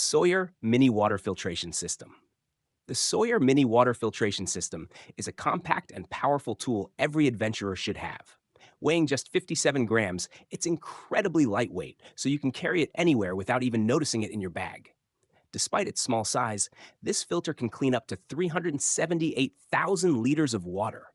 Sawyer Mini Water Filtration System. The Sawyer Mini Water Filtration System is a compact and powerful tool every adventurer should have. Weighing just 57 grams, it's incredibly lightweight, so you can carry it anywhere without even noticing it in your bag. Despite its small size, this filter can clean up to 378,000 liters of water,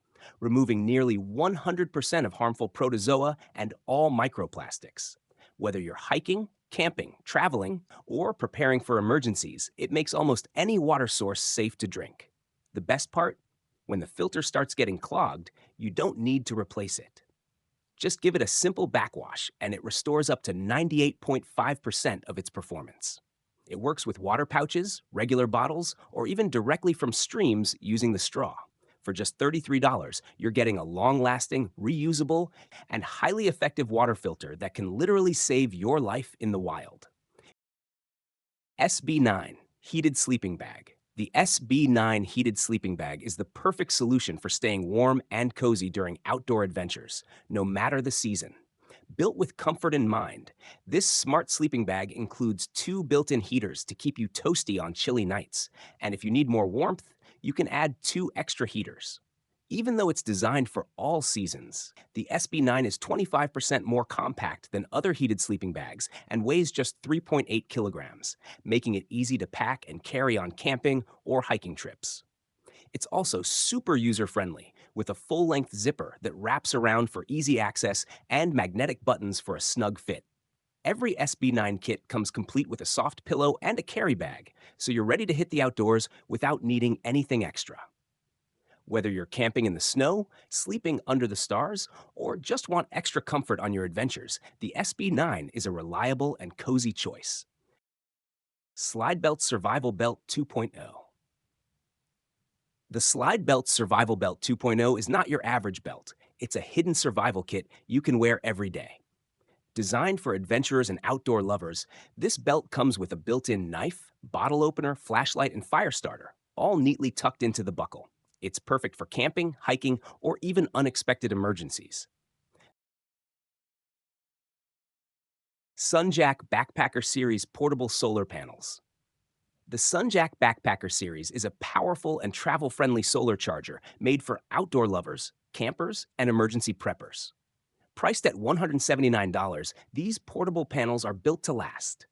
removing nearly 100% of harmful protozoa and all microplastics. Whether you're hiking, camping, traveling, or preparing for emergencies, it makes almost any water source safe to drink. The best part? When the filter starts getting clogged, you don't need to replace it. Just give it a simple backwash and it restores up to 98.5% of its performance. It works with water pouches, regular bottles, or even directly from streams using the straw. For just $33, you're getting a long-lasting, reusable, and highly effective water filter that can literally save your life in the wild. SB9 Heated Sleeping Bag. The SB9 Heated Sleeping Bag is the perfect solution for staying warm and cozy during outdoor adventures, no matter the season. Built with comfort in mind, this smart sleeping bag includes two built-in heaters to keep you toasty on chilly nights. And if you need more warmth, you can add two extra heaters. Even though it's designed for all seasons, the SB9 is 25% more compact than other heated sleeping bags and weighs just 3.8 kilograms, making it easy to pack and carry on camping or hiking trips. It's also super user-friendly, with a full-length zipper that wraps around for easy access and magnetic buttons for a snug fit. Every SB9 kit comes complete with a soft pillow and a carry bag, so you're ready to hit the outdoors without needing anything extra. Whether you're camping in the snow, sleeping under the stars, or just want extra comfort on your adventures, the SB9 is a reliable and cozy choice. Slide Belt Survival Belt 2.0. The Slide Belt Survival Belt 2.0 is not your average belt. It's a hidden survival kit you can wear every day. Designed for adventurers and outdoor lovers, this belt comes with a built-in knife, bottle opener, flashlight, and fire starter, all neatly tucked into the buckle. It's perfect for camping, hiking, or even unexpected emergencies. Sunjack Backpacker Series Portable Solar Panels. The Sunjack Backpacker Series is a powerful and travel-friendly solar charger made for outdoor lovers, campers, and emergency preppers. Priced at $179, these portable panels are built to last.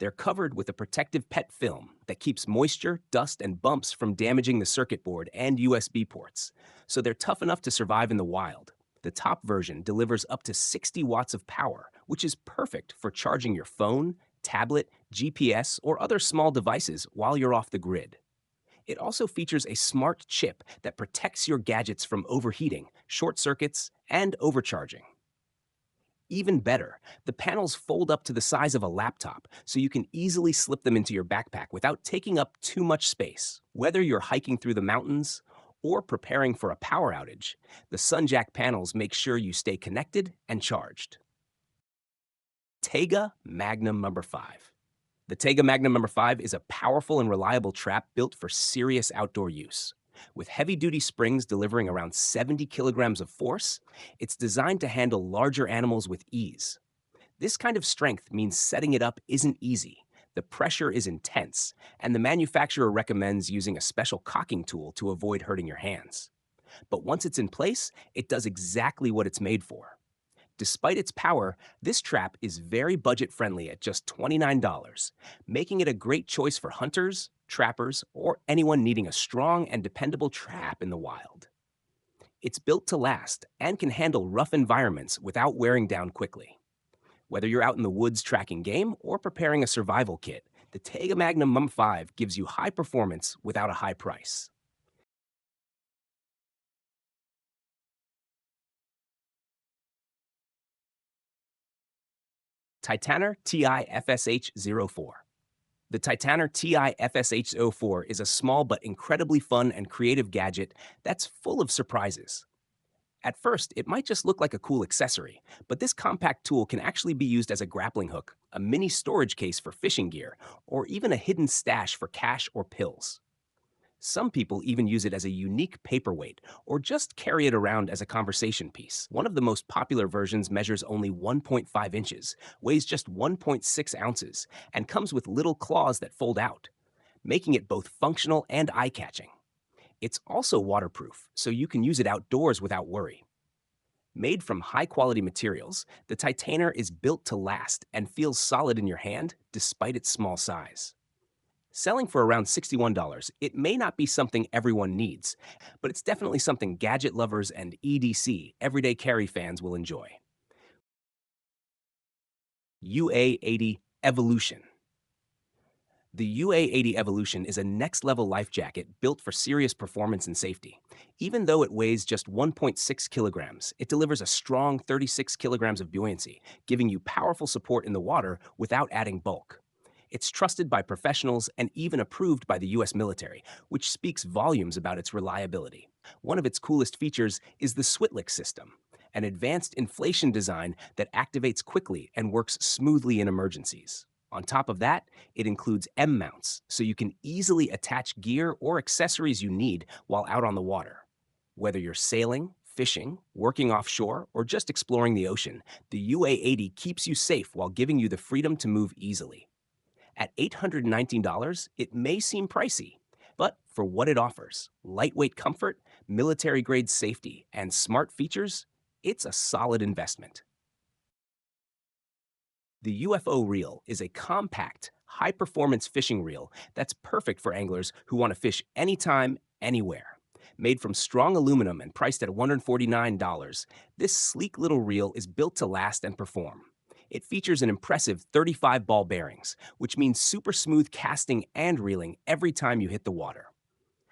They're covered with a protective PET film that keeps moisture, dust, and bumps from damaging the circuit board and USB ports, so they're tough enough to survive in the wild. The top version delivers up to 60 watts of power, which is perfect for charging your phone, tablet, GPS, or other small devices while you're off the grid. It also features a smart chip that protects your gadgets from overheating, short circuits, and overcharging. Even better, the panels fold up to the size of a laptop, so you can easily slip them into your backpack without taking up too much space. Whether you're hiking through the mountains or preparing for a power outage, the Sunjack panels make sure you stay connected and charged. Tega Magnum Number 5. The Tega Magnum Number 5 is a powerful and reliable trap built for serious outdoor use. With heavy-duty springs delivering around 70 kilograms of force, it's designed to handle larger animals with ease. This kind of strength means setting it up isn't easy. The pressure is intense, and the manufacturer recommends using a special cocking tool to avoid hurting your hands. But once it's in place, it does exactly what it's made for. Despite its power, this trap is very budget-friendly at just $29, making it a great choice for hunters, trappers, or anyone needing a strong and dependable trap in the wild. It's built to last and can handle rough environments without wearing down quickly. Whether you're out in the woods tracking game or preparing a survival kit, the Tega Magnum M5 gives you high performance without a high price. Titaner TI FSH04. The Titaner TI FSH04 is a small but incredibly fun and creative gadget that's full of surprises. At first, it might just look like a cool accessory, but this compact tool can actually be used as a grappling hook, a mini storage case for fishing gear, or even a hidden stash for cash or pills. Some people even use it as a unique paperweight or just carry it around as a conversation piece. One of the most popular versions measures only 1.5 inches, weighs just 1.6 ounces, and comes with little claws that fold out, making it both functional and eye-catching. It's also waterproof, so you can use it outdoors without worry. Made from high-quality materials, the Titainer is built to last and feels solid in your hand despite its small size. Selling for around $61, it may not be something everyone needs, but it's definitely something gadget lovers and EDC, everyday carry fans, will enjoy. UA80 Evolution. The UA80 Evolution is a next-level life jacket built for serious performance and safety. Even though it weighs just 1.6 kilograms, it delivers a strong 36 kilograms of buoyancy, giving you powerful support in the water without adding bulk. It's trusted by professionals and even approved by the US military, which speaks volumes about its reliability. One of its coolest features is the Switlik system, an advanced inflation design that activates quickly and works smoothly in emergencies. On top of that, it includes M-mounts, so you can easily attach gear or accessories you need while out on the water. Whether you're sailing, fishing, working offshore, or just exploring the ocean, the UA80 keeps you safe while giving you the freedom to move easily. At $819, it may seem pricey, but for what it offers, lightweight comfort, military-grade safety, and smart features, it's a solid investment. The UFO reel is a compact, high-performance fishing reel that's perfect for anglers who want to fish anytime, anywhere. Made from strong aluminum and priced at $149, this sleek little reel is built to last and perform. It features an impressive 35 ball bearings, which means super smooth casting and reeling every time you hit the water.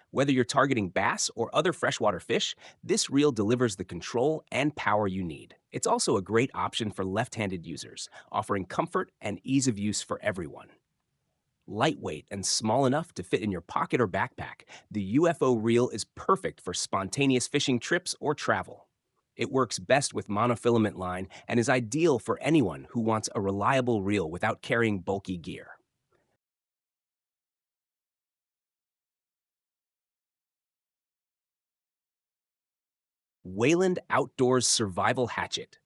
Whether you're targeting bass or other freshwater fish, this reel delivers the control and power you need. It's also a great option for left-handed users, offering comfort and ease of use for everyone. Lightweight and small enough to fit in your pocket or backpack, the UFO reel is perfect for spontaneous fishing trips or travel. It works best with monofilament line and is ideal for anyone who wants a reliable reel without carrying bulky gear. Wayland Outdoors Survival Hatchet.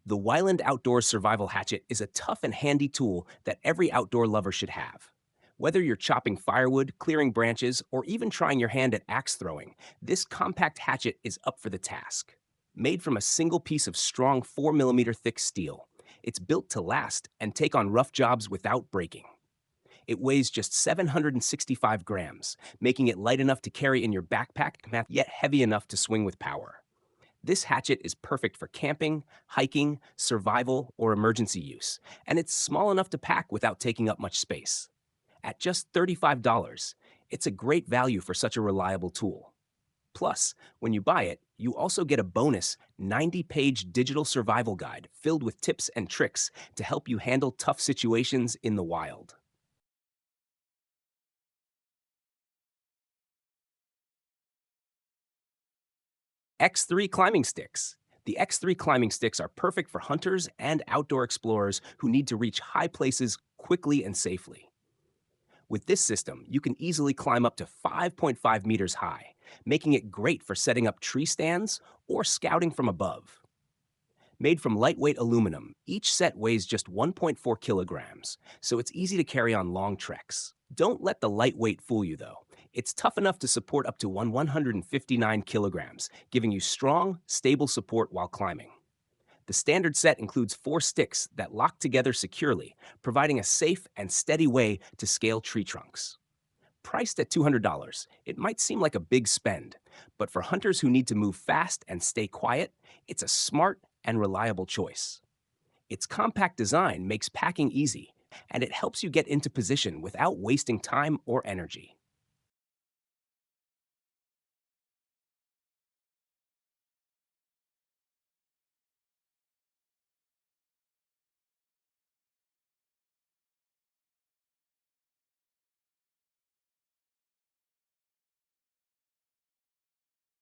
The Wyland Outdoors Survival Hatchet is a tough and handy tool that every outdoor lover should have. Whether you're chopping firewood, clearing branches, or even trying your hand at axe throwing, this compact hatchet is up for the task. Made from a single piece of strong 4mm thick steel, it's built to last and take on rough jobs without breaking. It weighs just 765 grams, making it light enough to carry in your backpack, yet heavy enough to swing with power. This hatchet is perfect for camping, hiking, survival, or emergency use, and it's small enough to pack without taking up much space. At just $35, it's a great value for such a reliable tool. Plus, when you buy it, you also get a bonus 90-page digital survival guide filled with tips and tricks to help you handle tough situations in the wild. X3 climbing sticks. The X3 climbing sticks are perfect for hunters and outdoor explorers who need to reach high places quickly and safely. With this system, you can easily climb up to 5.5 meters high, making it great for setting up tree stands or scouting from above. Made from lightweight aluminum, each set weighs just 1.4 kilograms, so it's easy to carry on long treks. Don't let the lightweight fool you, though. It's tough enough to support up to 159 kilograms, giving you strong, stable support while climbing. The standard set includes 4 sticks that lock together securely, providing a safe and steady way to scale tree trunks. Priced at $200, it might seem like a big spend, but for hunters who need to move fast and stay quiet, it's a smart and reliable choice. Its compact design makes packing easy, and it helps you get into position without wasting time or energy.